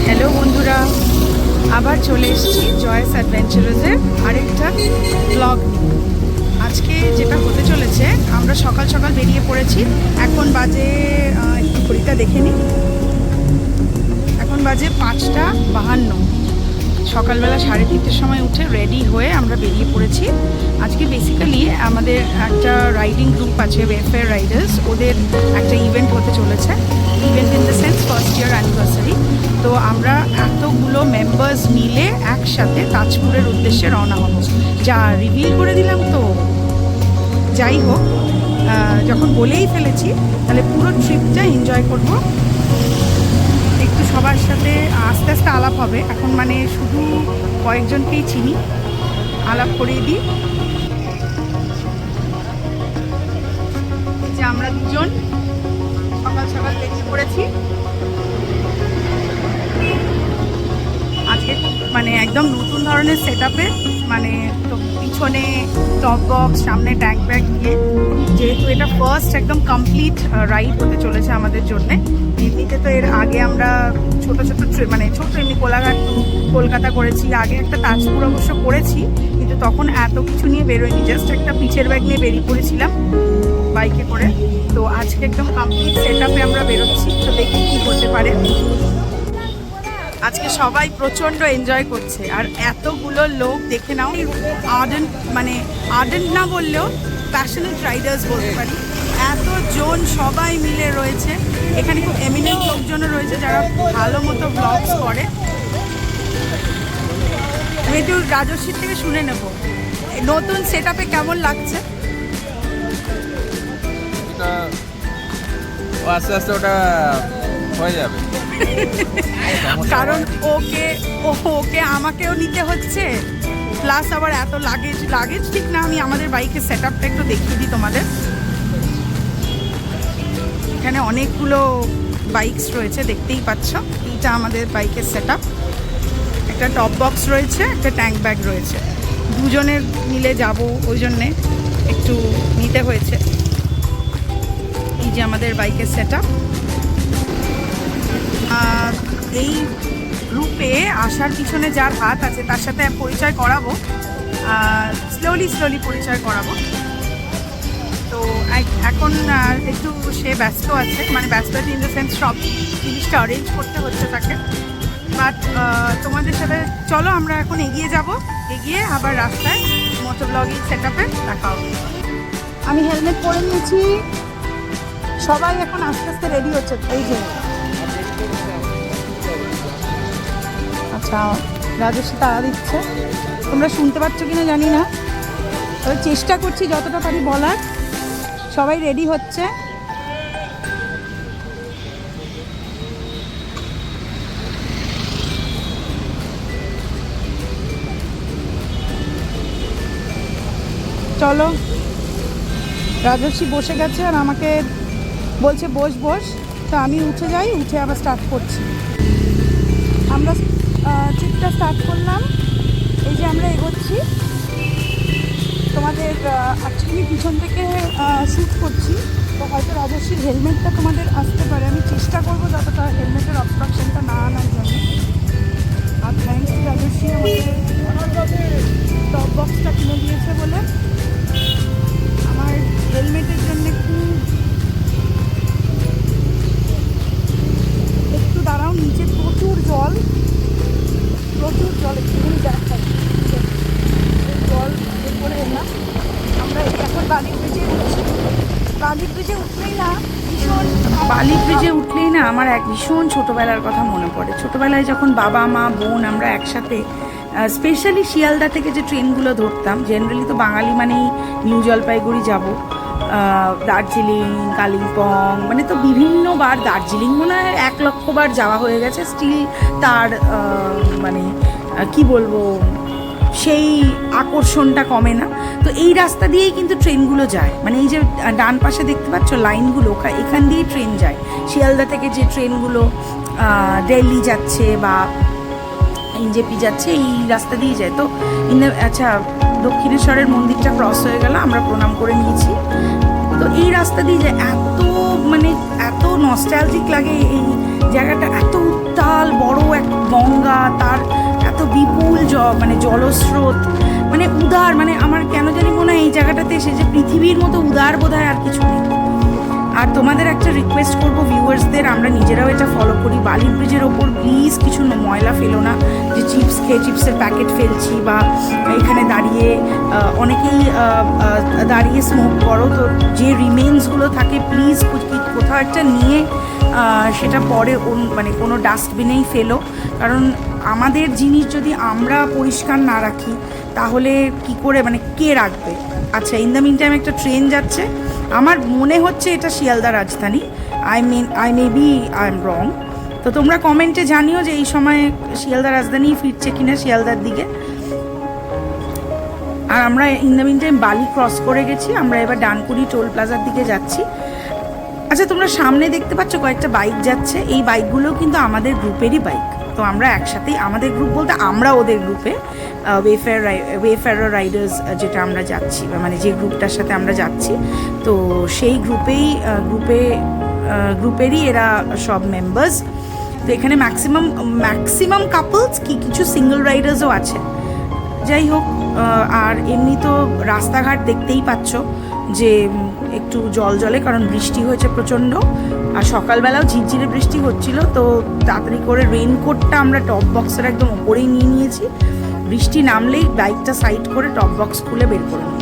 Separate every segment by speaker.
Speaker 1: Hello বন্ধুরা, আবার চলে এসেছি জয়েস অ্যাডভেঞ্চারাসের আরেকটা ব্লগ নিয়ে। আজকে যেটা হতে চলেছে, আমরা সকাল সকাল বেরিয়ে পড়েছি। এখন বাজে একটু ঘড়িটা দেখে নিই, এখন বাজে 5:52। সকালবেলা 3:30-র সময় উঠে রেডি হয়ে আমরা বেরিয়ে পড়েছি। আজকে বেসিক্যালি আমাদের একটা রাইডিং গ্রুপ আছে, ওয়েলফেয়ার রাইডার্স, ওদের একটা ইভেন্ট হতে চলেছে। Event in the sense first year anniversary. তো আমরা এতগুলো মেম্বার্স মিলে একসাথে তাজপুরের উদ্দেশ্যে রওনা হব। যা রিভিল করে দিলাম তো, যাই হোক, যখন বলেই ফেলেছি তাহলে পুরো ট্রিপটা এনজয় করব। একটু সবার সাথে আস্তে আস্তে আলাপ হবে। এখন মানে শুধু কয়েকজনকেই চিনি, আলাপ করিয়ে দিই। যে আমরা দুজন সকাল সকাল বেরিয়ে পড়েছি। আজকে মানে একদম নতুন ধরনের সেট আপে, মানে তো পিছনে টপ বক্স, সামনে ট্যাঙ্ক ব্যাগ দিয়ে, যেহেতু এটা ফার্স্ট একদম কমপ্লিট রাইড হতে চলেছে আমাদের জন্যে। এমনিতে তো এর আগে আমরা ছোট ছোট মানে ছোট এমনি কোলাঘাট কলকাতা করেছি, আগে একটা তাজপুর অবশ্য করেছি, কিন্তু তখন এত কিছু নিয়ে বেরোয়নি, জাস্ট একটা পিচের ব্যাগ নিয়ে বেরিয়ে পড়েছিলাম বাইকে করে। তো আজকে একদম কমপ্লিট সেট আপে আমরা বেরোচ্ছি, তো দেখি কী করতে পারে। আজকে সবাই প্রচণ্ড এনজয় করছে, আর এতগুলো লোক দেখে নাও। আর্ডেন্ট, মানে আর্ডেন্ট না বললেও প্যাশনেট রাইডার্স বলতে পারি। এতজন সবাই মিলে রয়েছে এখানে। খুব এমিনেন্ট লোকজনও রয়েছে যারা ভালো মতো ব্লগস করে। আমি একটু রাজস্বীর থেকে শুনে নেব নতুন সেট আপে কেমন লাগছে।
Speaker 2: আস্তে আস্তে ওটা হয়ে যাবে,
Speaker 1: কারণ ওকে আমাকেও নিতে হচ্ছে, প্লাস আবার এত লাগেজ ঠিক না। আমি আমাদের বাইকের সেট আপটা একটু দেখিয়ে দিই তোমাদের। এখানে অনেকগুলো বাইকস রয়েছে, দেখতেই পাচ্ছ। এইটা আমাদের বাইকের সেট আপ। একটা টপ বক্স রয়েছে, একটা ট্যাঙ্ক ব্যাগ রয়েছে। দুজনের মিলে যাব, ওই জন্যে একটু নিতে হয়েছে। এই যে আমাদের বাইকের সেট আপ। এই গ্রুপে আসার পিছনে যার হাত আছে তার সাথে পরিচয় করাবো, স্লোলি পরিচয় করাবো। তো এখন একটু সে ব্যস্ত আছে, মানে ব্যস্ত আছে ইন দ্য সেন্স সব জিনিসটা অ্যারেঞ্জ করতে হচ্ছে তাকে। বাট তোমাদের সাথে চলো আমরা এখন এগিয়ে যাব, এগিয়ে আবার রাস্তায় মোটো ব্লগিং সেট আপে দেখা হবে। আমি হেলমেট পরে নিয়েছি, সবাই এখন আস্তে আস্তে রেডি হচ্ছে। এই যে আচ্ছা, রাজস্বী তাড়া দিচ্ছে, তোমরা শুনতে পাচ্ছ কিনা জানি না, তবে চেষ্টা করছি যতটা পারি বলার। সবাই রেডি হচ্ছে। চলো, রাজস্বী বসে গেছে আর আমাকে বলছে বস। তো আমি উঠে যাই, উঠে আবার স্টার্ট করছি। আমরা ট্রিপটা স্টার্ট করলাম। এই যে আমরা এগোচ্ছি, তোমাদের অ্যাকচুয়ালি পিছন থেকে শ্যুট করছি, তো হয়তো রাজস্বীর হেলমেটটা তোমাদের আসতে পারে। আমি চেষ্টা করবো যতটা হেলমেটের অবস্ট্রাকশনটা না আনার জন্য। আর থ্যাঙ্কস টু রাজস্বী আমাকে টপ বক্সটা কিনে দিয়েছে বলে। আমার হেলমেটের জন্য একটু দাঁড়াও, নিচে প্রচুর জল একটুখানি দেখাই। জল করে এলাম আমরা। এখন বালি ব্রিজে উঠছি। বালি ব্রিজে উঠলেই না আমার এক ভীষণ ছোটোবেলার কথা মনে পড়ে। ছোটোবেলায় যখন বাবা মা বোন আমরা একসাথে, স্পেশালি শিয়ালদা থেকে যে ট্রেনগুলো ধরতাম, জেনারেলি তো বাঙালি মানেই নিউ জলপাইগুড়ি যাব, দার্জিলিং, কালিম্পং, মানে তো বিভিন্নবার, দার্জিলিং মনে হয় 1,00,000 বার যাওয়া হয়ে গেছে। স্টিল তার মানে কি বলবো, সেই আকর্ষণটা কমে না। তো এই রাস্তা দিয়েই কিন্তু ট্রেনগুলো যায়, মানে এই যে ডান পাশে দেখতে পাচ্ছ লাইনগুলো, এখান দিয়েই ট্রেন যায়। শিয়ালদা থেকে যে ট্রেনগুলো দিল্লি যাচ্ছে বা এনজেপি যাচ্ছে, এই রাস্তা দিয়ে যায়। তো আচ্ছা, দক্ষিণেশ্বরের মন্দিরটা ক্রস হয়ে গেল, আমরা প্রণাম করে নিয়েছি। তো এই রাস্তা দিয়ে যায়, এত নস্টালজিক লাগে এই জায়গাটা। এত উত্তাল, বড় একটা তার এত বিপুল মানে জলস্রোত, মানে উদার, মানে আমার কেন জানি মনে হয় এই জায়গাটাতে এসে যে পৃথিবীর মতো উদার বোধহয় আর কিছু নেই। আর তোমাদের একটা রিকোয়েস্ট করবো ভিউয়ার্সদের, আমরা নিজেরাও এটা ফলো করি, বালি ব্রিজের ওপর প্লিজ কিছু ময়লা ফেলো না, যে চিপস খেয়ে চিপসের প্যাকেট ফেলছি বা এখানে দাঁড়িয়ে অনেকেই দাঁড়িয়ে স্মোক করো, তো যে রিমেইনসগুলো থাকে প্লিজ কোথাও একটা নিয়ে সেটা পরে মানে কোনো ডাস্টবিনেই ফেলো, কারণ আমাদের জিনিস যদি আমরা পরিষ্কার না রাখি তাহলে কি করে, মানে কে রাখবে। আচ্ছা, ইন দ্য মিন টাইম একটা ট্রেন যাচ্ছে, আমার মনে হচ্ছে এটা শিয়ালদা রাজধানী, I may be I am রং। তো তোমরা কমেন্টে জানিও যে এই সময় শিয়ালদা রাজধানী ফিরছে কিনা শিয়ালদার দিকে। আর আমরা ইন দ্য মিন টাইম বালি ক্রস করে গেছি, আমরা এবার ডানকুনি টোল প্লাজার দিকে যাচ্ছি। আচ্ছা, তোমরা সামনে দেখতে পাচ্ছ কয়েকটা বাইক যাচ্ছে, এই বাইকগুলো কিন্তু আমাদের গ্রুপেরই বাইক। তো আমরা একসাথেই, আমাদের গ্রুপ বলতে আমরা ওদের গ্রুপে ওয়েফেয়ার রাইডার্স যেটা আমরা যাচ্ছি, মানে যে গ্রুপটার সাথে আমরা যাচ্ছি, তো সেই গ্রুপেরই এরা সব মেম্বার্স। তো এখানে ম্যাক্সিমাম কাপলস, কিছু সিঙ্গেল রাইডার্সও আছে। যাই হোক, আর এমনি তো রাস্তাঘাট দেখতেই পাচ্ছ যে একটু জলে, কারণ বৃষ্টি হয়েছে প্রচণ্ড, আর সকালবেলাও ঝিরঝিরে বৃষ্টি হচ্ছিল, তো তাড়াতাড়ি করে রেইনকোটটা আমরা টপ বক্সের একদম ওপরেই নিয়ে নিয়েছি, বৃষ্টি নামলেই বাইকটা সাইড করে টপ বক্স খুলে বের করে নেব।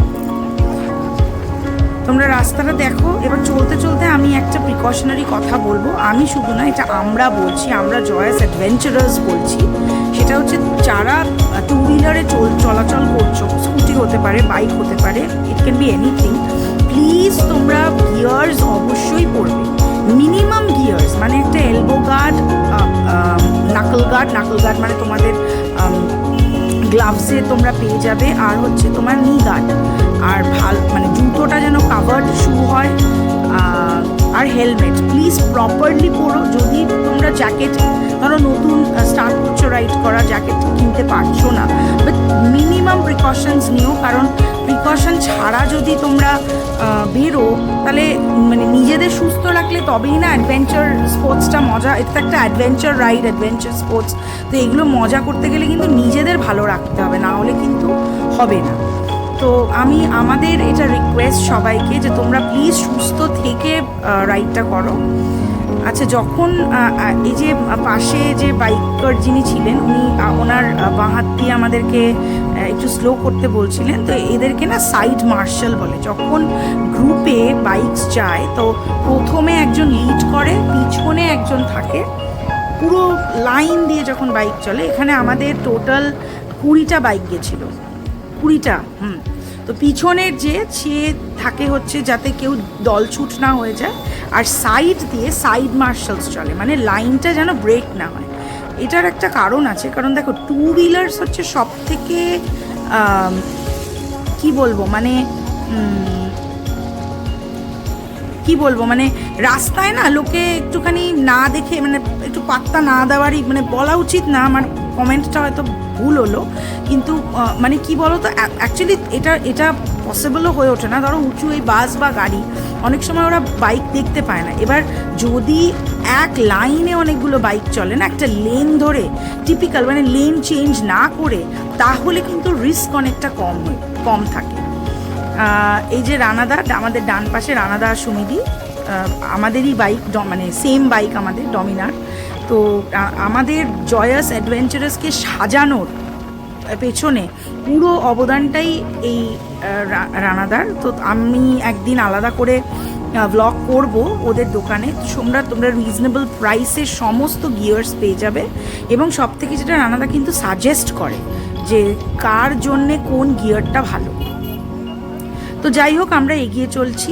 Speaker 1: তোমরা রাস্তাটা দেখো। এবার চলতে চলতে আমি একটা প্রিকশনারি কথা বলবো, আমি শুধু না, এটা আমরা বলছি, আমরা জয়াস অ্যাডভেঞ্চারার্স বলছি, সেটা হচ্ছে যারা টু হুইলারে চলাচল করছো, স্কুটি হতে পারে, বাইক হতে পারে, it can be anything, please তোমরা গিয়ার্স অবশ্যই পরবে, মিনিমাম গিয়ার্স, মানে একটা এলবো গার্ড, নাকল গার্ড মানে তোমাদের গ্লাভসে তোমরা পেয়ে যাবে, আর হচ্ছে তোমার নি গার্ড, আর মানে জুতোটা যেন কাভার্ড শু হয়, আর হেলমেট প্লিজ প্রপারলি পরো। যদি তোমরা জ্যাকেট, ধরো নতুন স্টার্ট করছো রাইড করা, জ্যাকেট কিনতে পারছো না, বাট মিনিমাম প্রিকশনস নিও, কারণ প্রিকশন ছাড়া যদি তোমরা বেরো তাহলে মানে নিজেদের সুস্থ রাখলে তবেই না অ্যাডভেঞ্চার স্পোর্টসটা মজা, এটা একটা অ্যাডভেঞ্চার রাইড, অ্যাডভেঞ্চার স্পোর্টস, তো এগুলো মজা করতে গেলে কিন্তু নিজেদের ভালো রাখতে হবে, না হলে কিন্তু হবে না। তো আমাদের এটা রিকোয়েস্ট সবাইকে যে তোমরা প্লিজ সুস্থ থেকে রাইডটা করো। আচ্ছা, যখন এই যে পাশে যে বাইকার যিনি ছিলেন, উনি ওনার বাঁ হাত দিয়ে আমাদেরকে একটু স্লো করতে বলছিলেন, তো এদেরকে না সাইড মার্শাল বলে। যখন গ্রুপে বাইকস যায় তো প্রথমে একজন লিড করে, পিছনে একজন থাকে, পুরো লাইন দিয়ে যখন বাইক চলে। এখানে আমাদের টোটাল 20টা বাইক গেছিলো, 20টা। তো পিছনের যে সে থাকে হচ্ছে যাতে কেউ দলছুট না হয়ে যায়, আর সাইড দিয়ে সাইড মার্শালস চলে, মানে লাইনটা যেন ব্রেক না হয়। এটার একটা কারণ আছে, কারণ দেখো টু হুইলার্স হচ্ছে সব থেকে কি বলবো মানে রাস্তায় না লোকে একটুখানি না দেখে, মানে একটু পাত্তা না দেওয়ারই, মানে বলা উচিত না, আমার কমেন্টটা হয়তো ভুল হলো, কিন্তু মানে কি বলো তো, অ্যাকচুয়ালি এটা পসিবলও হয়ে ওঠে না। ধরো উঁচু এই বাস বা গাড়ি, অনেক সময় ওরা বাইক দেখতে পায় না। এবার যদি এক লাইনে অনেকগুলো বাইক চলে না, একটা লেন ধরে টিপিক্যাল, মানে লেন চেঞ্জ না করে, তাহলে কিন্তু রিস্ক অনেকটা কম থাকে। এই যে রানাদা, আমাদের ডান পাশে রানাদা আর সুমিদি, আমাদেরই বাইক, মানে সেম বাইক আমাদের, ডমিনার। তো আমাদের জয়াস অ্যাডভেঞ্চারাসকে সাজানোর পেছনে পুরো অবদানটাই এই রানাদার। তো আমি একদিন আলাদা করে ব্লগ করব ওদের দোকানে, তোমরা রিজনেবল প্রাইসে সমস্ত গিয়ার্স পেয়ে যাবে, এবং সব থেকে যেটা রানাদা কিন্তু সাজেস্ট করে যে কার জন্যে কোন গিয়ারটা ভালো। তো যাই হোক, আমরা এগিয়ে চলছি,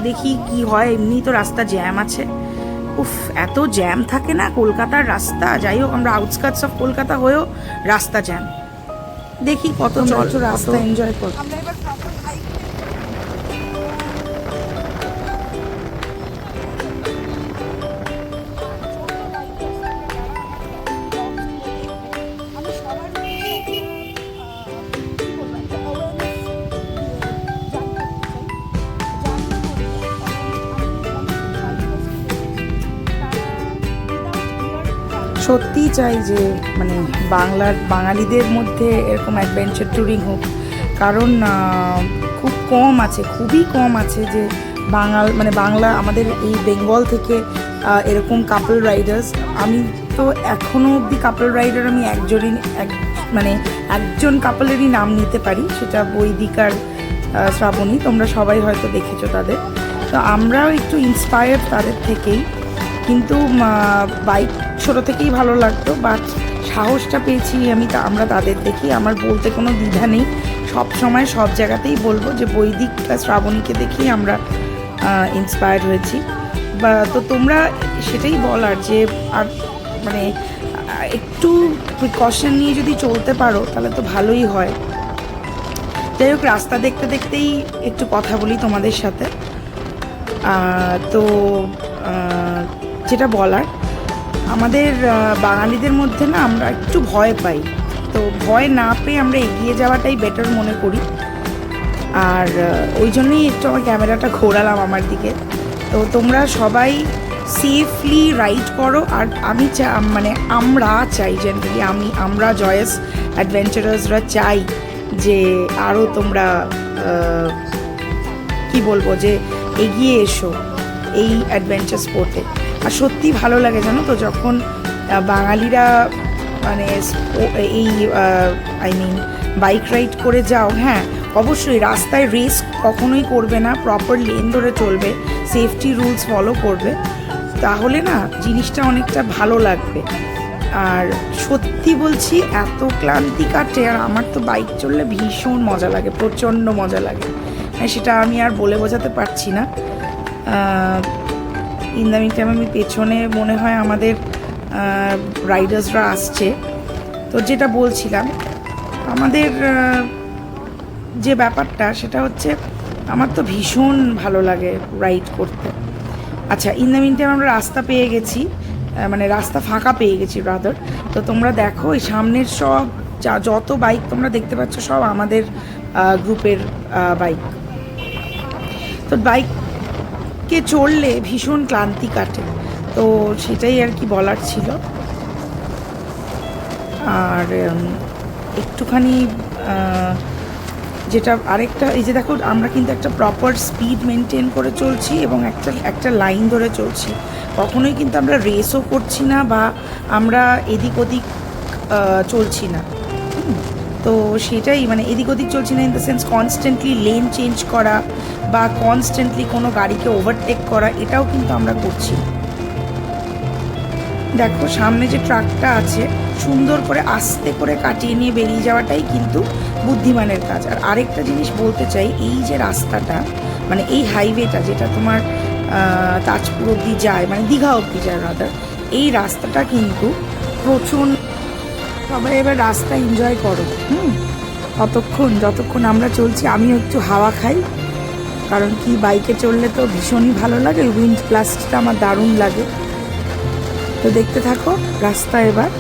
Speaker 1: দেখি কি হয়। এমনি তো রাস্তা জ্যাম আছে, উফ এত জ্যাম থাকে না কলকাতার রাস্তা। যাই হোক, আমরা আউটস্কার্টস অফ কলকাতা হয়েও রাস্তা জ্যাম, দেখি কত রাস্তা এনজয় করব। সত্যিই চাই যে মানে বাঙালিদের মধ্যে এরকম অ্যাডভেঞ্চার ট্যুরিং হোক, কারণ খুব কম আছে, খুবই কম আছে যে বাংলা আমাদের এই বেঙ্গল থেকে এরকম কাপল রাইডার্স। আমি তো এখনও অবধি কাপল রাইডার আমি একজন কাপলেরই নাম নিতে পারি, সেটা বৈদিক আর শ্রাবণী। তোমরা সবাই হয়তো দেখেছো তাদের। তো আমরাও একটু ইন্সপায়ার্ড তাদের থেকেই, কিন্তু বাইক ছোটো থেকেই ভালো লাগতো, বাট সাহসটা পেয়েছি আমরা তাদের দেখি। আমার বলতে কোনো দ্বিধা নেই, সব সময় সব জায়গাতেই বলবো যে বৈদিক শ্রাবণীকে দেখেই আমরা ইন্সপায়ার্ড হয়েছি। তো তোমরা সেটাই বলার যে আর মানে একটু প্রিকশন নিয়ে যদি চলতে পারো তাহলে তো ভালোই হয়। যাই হোক, রাস্তা দেখতে দেখতেই একটু কথা বলি তোমাদের সাথে। তো যেটা বলার, আমাদের বাঙালিদের মধ্যে না আমরা একটু ভয় পাই, তো ভয় না পেয়ে আমরা এগিয়ে যাওয়াটাই বেটার মনে করি। আর ওই জন্যই একটু আমার ক্যামেরাটা ঘোরালাম আমার দিকে। তো তোমরা সবাই সেফলি রাইড করো। আর আমরা চাই জেনারেলি আমরা জয়েস অ্যাডভেঞ্চারার্সরা চাই যে আরও তোমরা কি বলবো যে এগিয়ে এসো এই অ্যাডভেঞ্চার স্পোর্টে। আর সত্যি ভালো লাগে জানো তো, যখন বাঙালিরা মানে এই বাইক রাইড করে যাও। হ্যাঁ, অবশ্যই রাস্তায় রেস কখনোই করবে না, প্রপার লেন ধরে চলবে, সেফটি রুলস ফলো করবে, তাহলে না জিনিসটা অনেকটা ভালো লাগবে। আর সত্যি বলছি, এত ক্লান্তি কাটে। আর আমার তো বাইক চললে ভীষণ মজা লাগে, প্রচণ্ড মজা লাগে, সেটা আমি আর বলে বোঝাতে পারছি না। ইন দ্য মিন টাইম আমি পেছনে মনে হয় আমাদের রাইডার্সরা আসছে। তো যেটা বলছিলাম, আমাদের যে ব্যাপারটা সেটা হচ্ছে, আমার তো ভীষণ ভালো লাগে রাইড করতে। আচ্ছা, ইন দ্য মিন টাইম আমরা রাস্তা পেয়ে গেছি, রাস্তা ফাঁকা পেয়ে গেছি ব্রাদার। তো তোমরা দেখো এই সামনের সব যত বাইক তোমরা দেখতে পাচ্ছ সব আমাদের গ্রুপের বাইক। তো বাইকে চড়লে ভীষণ ক্লান্তি কাটে, তো সেটাই আর কি বলার ছিল। আর একটুখানি যেটা আরেকটা, এই যে দেখো আমরা কিন্তু একটা প্রপার স্পিড মেনটেন করে চলছি এবং একটা লাইন ধরে চলছি। কখনোই কিন্তু আমরা রেসও করছি না বা আমরা এদিক ওদিক চলছি না। তো সেটাই এদিক ওদিক চলছি না in the sense constantly lane change করা বা কনস্ট্যান্টলি কোনো গাড়িকে ওভারটেক করা, এটাও কিন্তু আমরা করছি। দেখো সামনে যে ট্রাকটা আছে, সুন্দর করে আস্তে করে কাটিয়ে নিয়ে বেরিয়ে যাওয়াটাই কিন্তু বুদ্ধিমানের কাজ। আর আরেকটা জিনিস বলতে চাই, এই যে রাস্তাটা এই হাইওয়েটা যেটা তোমার তাজপুর অবধি যায়, দীঘা অবধি যায় রাদার, এই রাস্তাটা কিন্তু প্রচুর। সবাই এবার রাস্তা এনজয় করো, যতক্ষণ আমরা চলছি। আমিও একটু হাওয়া খাই, কারণ কি বাইকে চললে তো ভীষণই ভালো লাগে, উইন্ড ব্লাস্টটা আমার দারুণ লাগে। তো দেখতে থাকো রাস্তা এবার।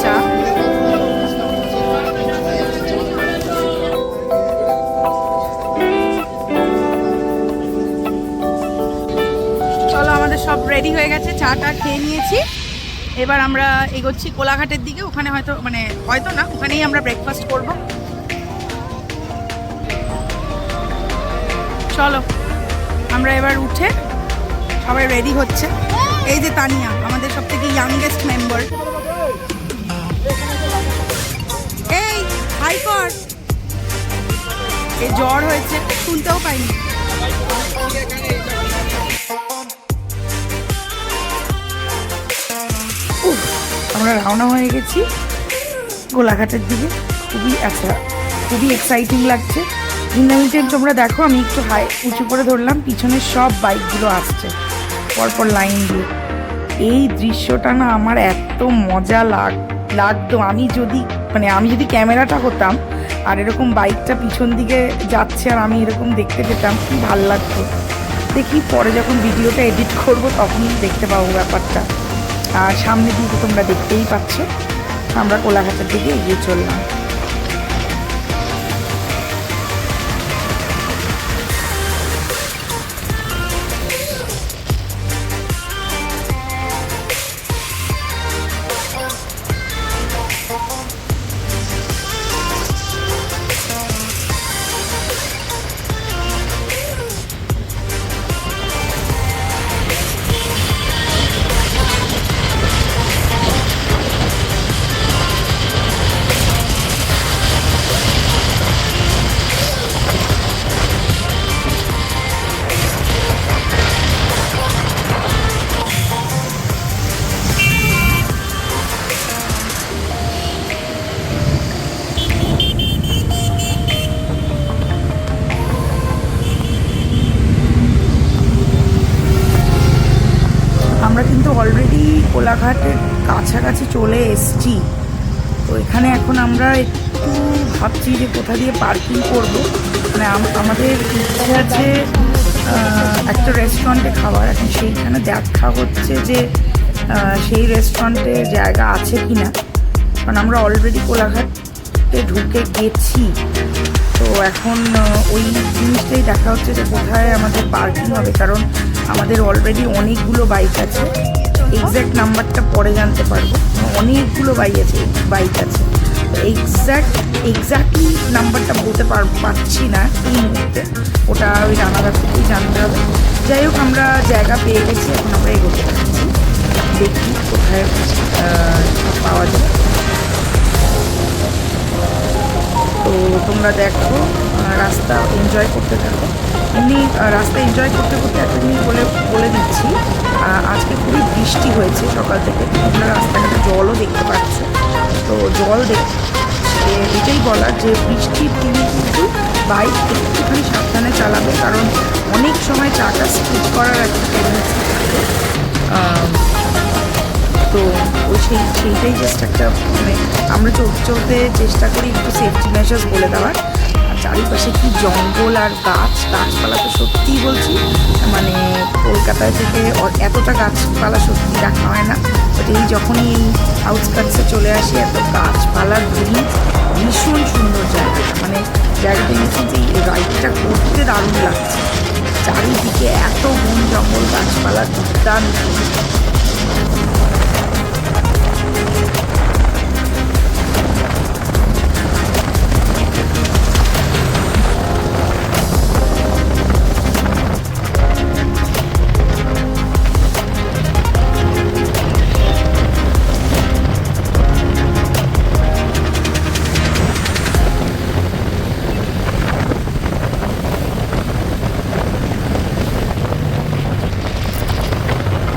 Speaker 1: চা। চলো, আমাদের সব রেডি হয়ে গেছে, চাটা খেয়ে নিয়েছি। এবার আমরা এগোচ্ছি কোলাঘাটের দিকে। ওখানে হয়তো না, ওখানেই আমরা ব্রেকফাস্ট করব। চলো, আমরা এবার উঠে সবাই রেডি হচ্ছে। এই যে তানিয়া, আমাদের সব থেকে ইয়াংগেস্ট মেম্বার। এই হাই কর, এই জ্বর হয়েছে, শুনতেও পাইনি। আমরা রওনা হয়ে গেছি গোলাঘাটের দিকে। খুবই এক্সাইটিং লাগছে। ইন্টারমিডিয়েট তোমরা দেখো, আমি একটু উঁচু করে ধরলাম, পিছনে সব বাইকগুলো আসছে পরপর লাইন দিয়ে। এই দৃশ্যটা না আমার এত মজা লাগতো। আমি যদি ক্যামেরাটা হতাম আর এরকম বাইকটা পিছন দিকে যাচ্ছে আর আমি এরকম দেখতে পেতাম, কি ভাল লাগতো। দেখি পরে যখন ভিডিওটা এডিট করব তখনই দেখতে পাবো ব্যাপারটা। আর সামনে দিয়ে তো তোমরা দেখতেই পাচ্ছ, আমরা কোলাঘাটের দিকে এগিয়ে চললাম। আমরা কিন্তু অলরেডি কোলাঘাটের কাছাকাছি চলে এসেছি। তো এখানে এখন আমরা একটু ভাবছি যে কোথা দিয়ে পার্কিং করব। আমাদের ইচ্ছে আছে একটা রেস্টুরেন্টে খাবার। এখন সেইখানে দেখা হচ্ছে যে সেই রেস্টুরেন্টে জায়গা আছে কি না, কারণ আমরা অলরেডি কোলাঘাটে ঢুকে গেছি। তো এখন ওই জিনিসটাই দেখা হচ্ছে যে কোথায় আমাদের পার্কিং হবে, কারণ আমাদের অলরেডি অনেকগুলো বাইক আছে। এক্স্যাক্ট নাম্বারটা পরে জানতে পারবো। অনেকগুলো বাইক আছে। এক্স্যাক্টলি নাম্বারটা বলতে পারছি না এই মুহূর্তে, ওটা ওই রানাঘাট থেকেই জানতে হবে। যাই হোক, আমরা জায়গা পেয়ে গেছি, এখন আমরা এগোতে পারছি। দেখি কোথায় পাওয়া যায়। তো তোমরা দেখো, রাস্তা এনজয় করতে থাকো। এমনি রাস্তা এনজয় করতে করতে একটা জিনিস বলে দিচ্ছি, আজকে খুবই বৃষ্টি হয়েছে সকাল থেকে। তোমরা রাস্তাঘাটে জলও দেখতে পাচ্ছ। তো জল এটাই বলার যে বৃষ্টির দিনে কিন্তু বাইক একটুখানি সাবধানে চালাবে, কারণ অনেক সময় চাকা স্কিড করার একটা টেন্ডেন্সি থাকে। তো সেইটাই জাস্ট একটা আমরা চলতে চেষ্টা করি একটু সেফটি মেজার্স বলে দেওয়ার। আর চারিপাশে কি জঙ্গল আর গাছপালা, তো সত্যিই বলছি কলকাতায় থেকে এতটা গাছপালা সত্যি দেখা হয় না। বাট যখনই এই আউটস্কার্টসে চলে আসি, এত গাছপালার জিনিস, ভীষণ সুন্দর জায়গা। জায়গাটা নিশ্চিত এই রাইডটা করতে দারুণ লাগছে। চারিদিকে এত বন জঙ্গল, গাছপালা, দুর্দান্ত।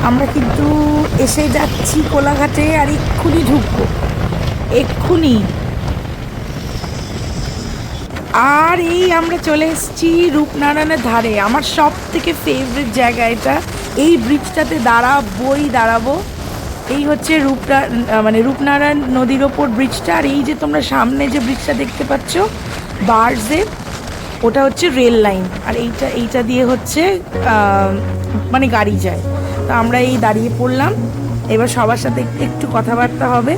Speaker 1: আমরা কিন্তু এসে যাচ্ছি কোলাঘাটে, আর এক্ষুনি ঢুকবো, এক্ষুনি। আর আমরা চলে এসেছি রূপনারায়ণের ধারে। আমার সব থেকে ফেভারিট জায়গা এটা। এই ব্রিজটাতে দাঁড়াবো। এই হচ্ছে রূপনারায়ণ নদীর ওপর ব্রিজটা। আর এই যে তোমরা সামনে যে ব্রিজটা দেখতে পাচ্ছ বার্জে, ওটা হচ্ছে রেল লাইন। আর এইটা দিয়ে হচ্ছে গাড়ি যায়। তো আমরা দাঁড়িয়ে পড়লাম। এবার সবার সাথে একটু কথাবার্তা হবে।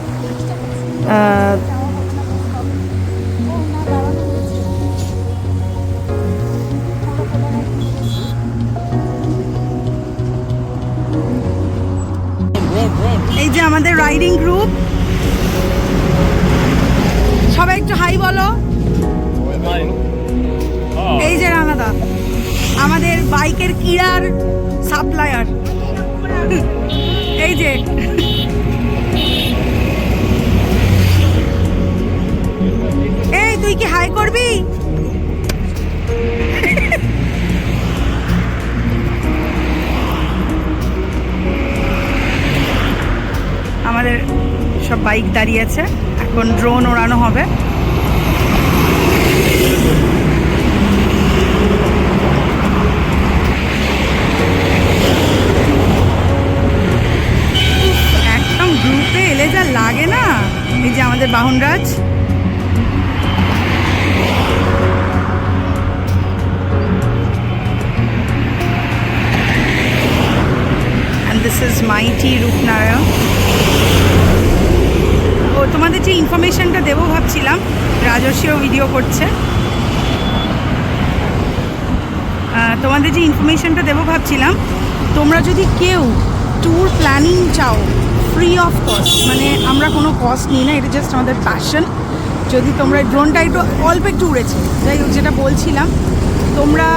Speaker 1: এই যে আমাদের রাইডিং গ্রুপ, সবাই একটু হাই বলো। এই যে রানাদা আমাদের বাইকের কিড়ার সাপ্লায়ার, এই যে এই তুই কি হাই করবি? আমাদের সব বাইক দাঁড়িয়ে আছে, এখন ড্রোন ওড়ানো হবে। একদম গ্রুপে এলে যা লাগে না। এই যে আমাদের বাহনরাজ, and this is mighty Rupnarayan. ও তোমাদের যে ইনফরমেশনটা দেবো ভাবছিলাম, রাজস্বীও ভিডিও করছে, তোমাদের যে ইনফরমেশনটা দেবো ভাবছিলাম, তোমরা যদি কেউ ট্যুর প্ল্যানিং চাও ফ্রি অফ কস্ট, মানে আমরা কোনো কস্ট নিই না, এটা জাস্ট আমাদের প্যাশন। যদি তোমরা ড্রোনটা একটু অল্প একটু উড়েছে, যাই হোক, যেটা বলছিলাম, তোমরা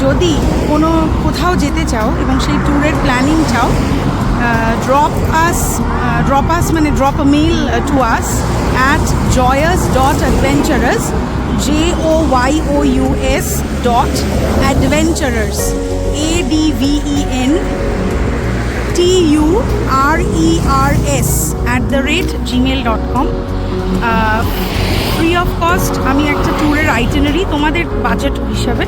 Speaker 1: যদি কোনো কোথাও যেতে চাও এবং সেই ট্যুরের প্ল্যানিং চাও, drop us মানে drop a mail to us at joyous.adventurers, joyous.adventurers, adventurers@gmail.com। Free of cost আমি একটা ট্যুরের আইটিনারি তোমাদের বাজেট হিসাবে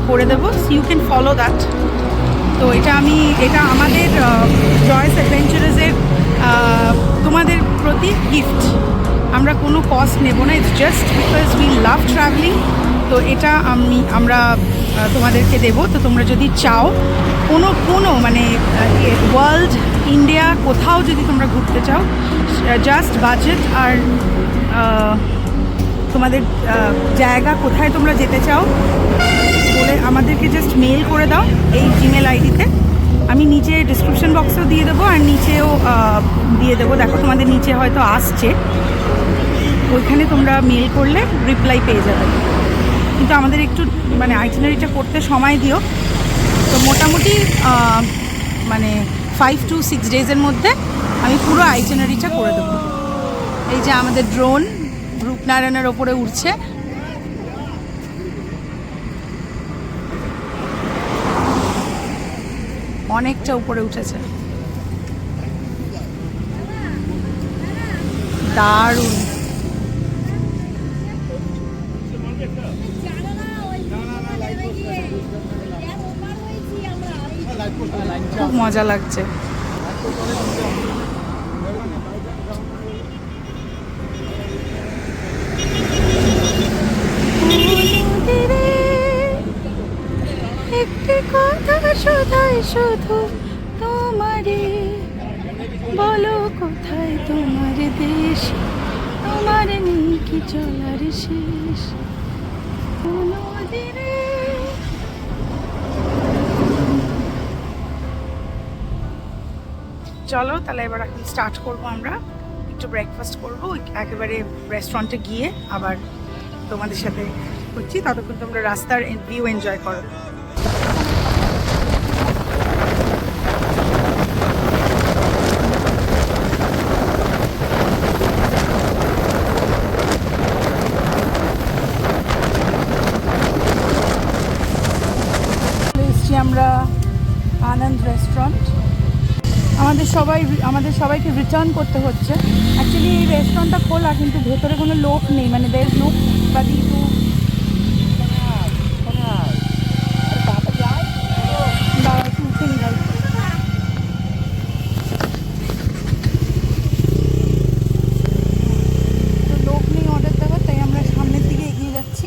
Speaker 1: করে দেবো, ইউ ক্যান ফলো দ্যাট। তো এটা আমাদের জয়েস অ্যাডভেঞ্চারাসের তোমাদের প্রতি গিফট। আমরা কোনো কস্ট নেব না, it's just because we love travelling. তো এটা আমরা তোমাদেরকে দেবো। তো তোমরা যদি চাও কোনো মানে ওয়ার্ল্ড, ইন্ডিয়া কোথাও যদি তোমরা ঘুরতে চাও, জাস্ট বাজেট আর তোমাদের জায়গা কোথায় তোমরা যেতে চাও বলে আমাদেরকে জাস্ট মেল করে দাও এই জিমেল আইডিতে। আমি নিচে ডিসক্রিপশন বক্সেও দিয়ে দেবো আর নিচেও দিয়ে দেবো, দেখো তোমাদের নিচে হয়তো আসছে, ওইখানে তোমরা মেল করলে রিপ্লাই পেয়ে যাবে। কিন্তু আমাদের একটু মানে আইটিনারিটা করতে সময় দিও। তো মোটামুটি মানে 5 to 6 ডেজের মধ্যে আমি পুরো আইটিনারিটা করে দেবো। এই যে আমাদের ড্রোন রূপনারায়ণের ওপরে উঠছে, অনেকটা উপরে উঠেছে, দারুণ। খুব মজা লাগছে। একটি কথা শোধাই শুধু তোমারে, বলো কোথায় তোমার দেশ, তোমার নেই কি চলার শেষ কোনো দিনে। চলো তাহলে এবার এখন স্টার্ট করবো। আমরা একটু ব্রেকফাস্ট করবো, একেবারে রেস্টুরেন্টে গিয়ে আবার তোমাদের সাথে করছি। ততক্ষণ তোমরা রাস্তার ভিউ এনজয় করো। আমরা আনন্দ রেস্টুরেন্ট, আমাদের সবাইকে রিটার্ন করতে হচ্ছে। অ্যাকচুয়ালি এই রেস্টুরেন্টটা খোলা, কিন্তু ভেতরে কোনো লোক নেই, মানে দের লোক বাদি তো লোক নেই অর্ডার দেওয়ার, তাই আমরা সামনের দিকে এগিয়ে যাচ্ছি।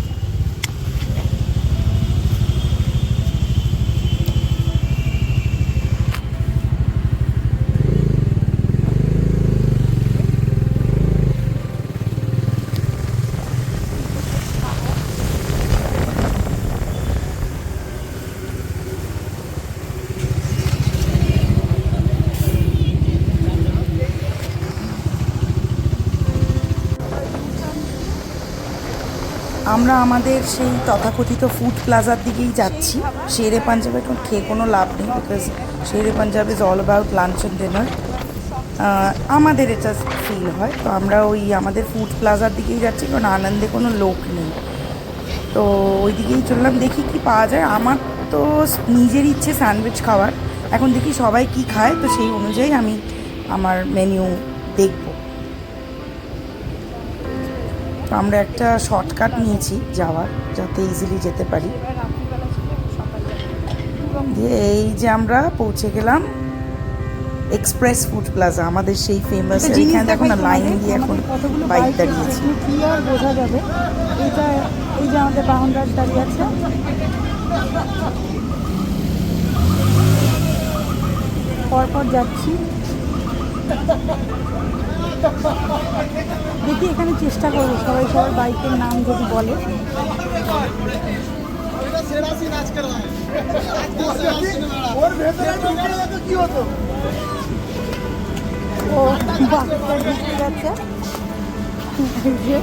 Speaker 1: আমরা আমাদের সেই তথাকথিত ফুড প্লাজার দিকেই যাচ্ছি। শেরে পাঞ্জাব এখন খেয়ে কোনো লাভ নেই, because Shere Punjab is all about lunch and dinner. আমাদের এটা ফিল হয়, তো আমরা ওই আমাদের ফুড প্লাজার দিকেই যাচ্ছি, কারণ আনন্দে কোনো লোক নেই। তো ওই দিকেই চললাম, দেখি কি পাওয়া যায়। আমার তো নিজের ইচ্ছে স্যান্ডউইচ খাওয়ার, এখন দেখি সবাই কি খায়, তো সেই অনুযায়ী আমি আমার মেনু দেখব। তো আমরা একটা শর্টকাট নিয়েছি যাওয়ার, যাতে ইজিলি যেতে পারি। দিয়ে এই যে আমরা পৌঁছে গেলাম এক্সপ্রেস ফুড প্লাজা, আমাদের সেই ফেমাস। এখানে দেখো না, লাইন দিয়ে এখন বাইক দাঁড়িয়েছি।
Speaker 3: ক্লিয়ার বোঝা যাবে এটা। এই যে আমাদের বাহনরাজ দাঁড়িয়ে আছে, পরপর যাচ্ছি। দেখি এখানে চেষ্টা করবো সবাই সবার বাইকের নাম যদি বলে। ও বাচ্চা ঢুকে গেছে। এই যে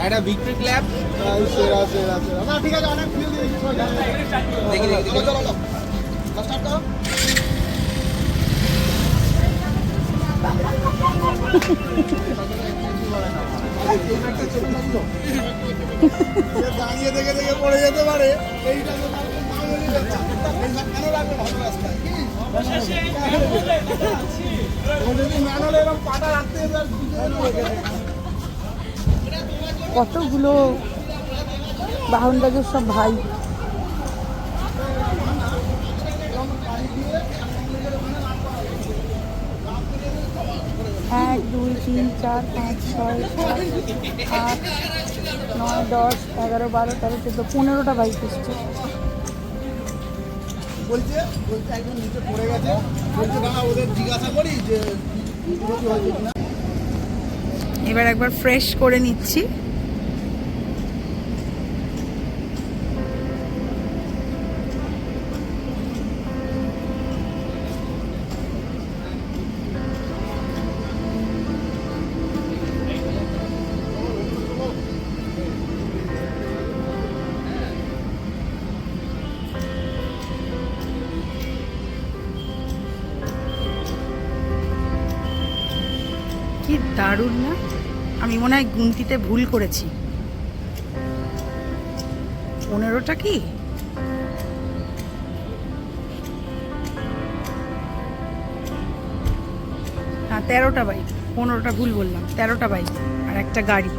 Speaker 2: একটা ভিক্টরি ক্ল্যাপ
Speaker 4: সেরা সেরা সেরা না, ঠিক আছে, অনেক ফিল দিয়েছি।
Speaker 2: দেখি দেখি
Speaker 4: চলো চলো চলো, স্টার্ট করো। দাঁড়িয়ে দেখে দেখে পড়ে যেতে পারে, এইটা তো তার কোনো নাম হলে ব্যাপার। কেন লাগবে ভালো রাস্তায় কি ও যদি ম্যানুয়াল এরকম পাটা রাখতে এবার
Speaker 3: কতগুলো বাহনরাজের সব ভাই। 1 2 3 4 5 6 7 8 9 10 11 12 13 14 15টা বাইক এসছে।
Speaker 4: বলছে বলছে একদম নিচে পড়ে গেছে, বলছে না ওদের জিজ্ঞাসা করি যে হয়েছে কিনা।
Speaker 1: এবার একবার ফ্রেশ করে নিচ্ছি। কি দারুণ না? আমি মনে হয় গুনতিতে ভুল করেছি। 15টা কি? না, 13টা বাইক। 15টা ভুল বললাম, 13টা বাইক আর একটা গাড়ি।